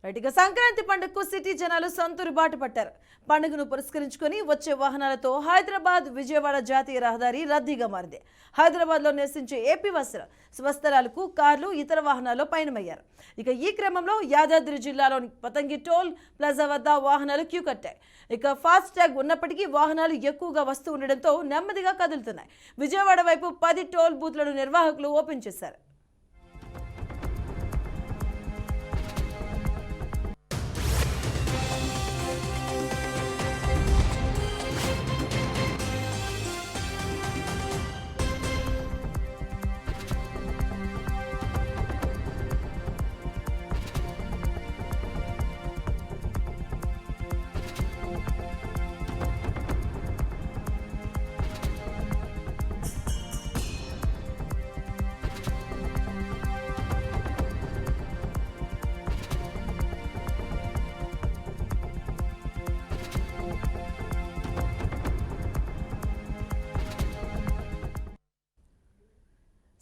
ఇక సంక్రాంతి పండుగకు సిటీ జనాలు సొంతూరు బాట పట్టారు. పండుగను పురస్కరించుకొని వచ్చే వాహనాలతో హైదరాబాద్ విజయవాడ జాతీయ రహదారి రద్దీగా మారింది. హైదరాబాద్లో నివసించే ఏపీ వాసులు స్వస్థలాలకు కార్లు ఇతర వాహనాల్లో పయనమయ్యారు. ఇక ఈ క్రమంలో యాదాద్రి జిల్లాలోని పతంగి టోల్ ప్లాజా వద్ద వాహనాలు క్యూ కట్టాయి. ఇక ఫాస్ట్ ట్యాగ్ ఉన్నప్పటికీ వాహనాలు ఎక్కువగా వస్తూ ఉండడంతో నెమ్మదిగా కదులుతున్నాయి. విజయవాడ వైపు 10 టోల్ బూత్లను నిర్వాహకులు ఓపెన్ చేశారు.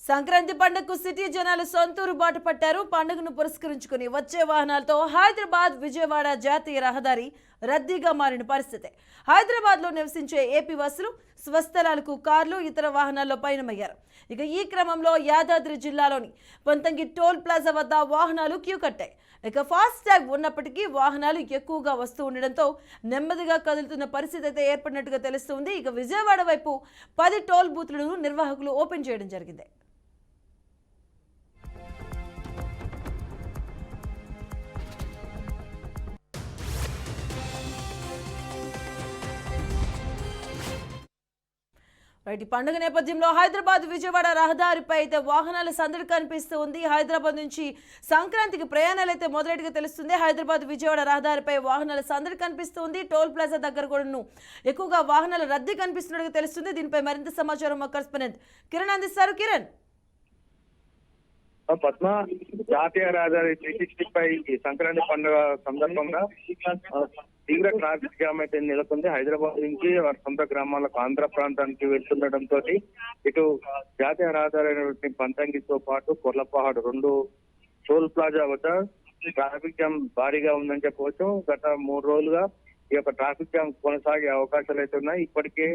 సంక్రాంతి పండుగకు సిటీ జనాలు సొంతూరు బాట పట్టారు. పండుగను పురస్కరించుకుని వచ్చే వాహనాలతో హైదరాబాద్ విజయవాడ జాతీయ రహదారి రద్దీగా మారిన పరిస్థితి. హైదరాబాద్లో నివసించే ఏపీ వాసులు స్వస్థలాలకు కార్లు ఇతర వాహనాల్లో పయనమయ్యారు. ఇక ఈ క్రమంలో యాదాద్రి జిల్లాలోని పంతంగి టోల్ ప్లాజా వద్ద వాహనాలు క్యూ కట్టాయి. ఇక ఫాస్ట్ ట్యాగ్ ఉన్నప్పటికీ వాహనాలు ఎక్కువగా వస్తూ ఉండడంతో నెమ్మదిగా కదులుతున్న పరిస్థితి అయితే ఏర్పడినట్టుగా తెలుస్తుంది. ఇక విజయవాడ వైపు 10 టోల్ బూత్లను నిర్వాహకులు ఓపెన్ చేయడం జరిగింది. ఈ పండుగ నేపథ్యంలో హైదరాబాద్ విజయవాడ రహదారిపై అయితే వాహనాల సందడి కనిపిస్తూ ఉంది. హైదరాబాద్ నుంచి సంక్రాంతికి ప్రయాణాలు అయితే మొదలెట్టుగా తెలుస్తుంది. హైదరాబాద్ విజయవాడ రహదారిపై వాహనాల సందడి కనిపిస్తుంది. టోల్ ప్లాజా దగ్గర కూడా ఎక్కువగా వాహనాల రద్దీ కనిపిస్తున్నట్టుగా తెలుస్తుంది. దీనిపై మరింత సమాచారం మా కరెస్పాండెంట్ కిరణ్ అందిస్తారు. కిరణ్, పద్మ, జాతీయ రహదారి 365 ఈ సంక్రాంతి పండుగ సందర్భంగా తీవ్ర ట్రాఫిక్ జామ్ అయితే నెలకొంది. హైదరాబాద్ నుంచి వారి సొంత గ్రామాలకు ఆంధ్ర ప్రాంతానికి వెళ్తుండటంతో ఇటు జాతీయ రహదారి పంతంగితో పాటు కొర్లపహాడ్ 2 టోల్ ప్లాజా వద్ద ట్రాఫిక్ జామ్ భారీగా ఉందని చెప్పవచ్చు. గత 3 రోజులుగా ఈ యొక్క ట్రాఫిక్ జామ్ కొనసాగే అవకాశాలు అయితే ఉన్నాయి. ఇప్పటికే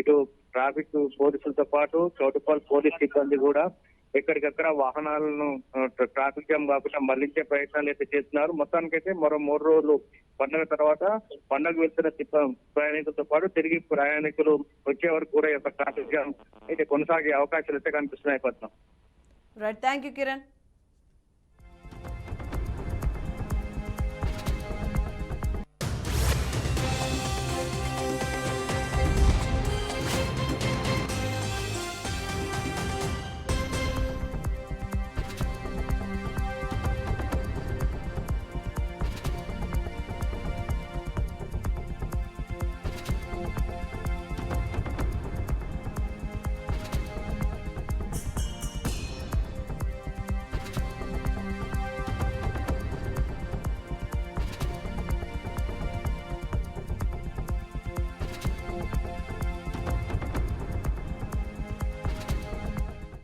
ఇటు ట్రాఫిక్ పోలీసులతో పాటు చౌటుపల్ పోలీస్ సిబ్బంది కూడా ఎక్కడికక్కడ వాహనాలను ట్రాఫిక్ జామ్ కాకుండా మళ్లించే ప్రయత్నాలు అయితే చేస్తున్నారు. మొత్తానికైతే మరో 3 రోజులు పండుగ తర్వాత పండుగ వెళ్తున్న ప్రయాణికులతో పాటు తిరిగి ప్రయాణికులు వచ్చే వరకు కూడా ఈ యొక్క ట్రాఫిక్ జామ్ అయితే కొనసాగే అవకాశాలు అయితే కనిపిస్తున్నాయి. Padma, right, thank you Kiran.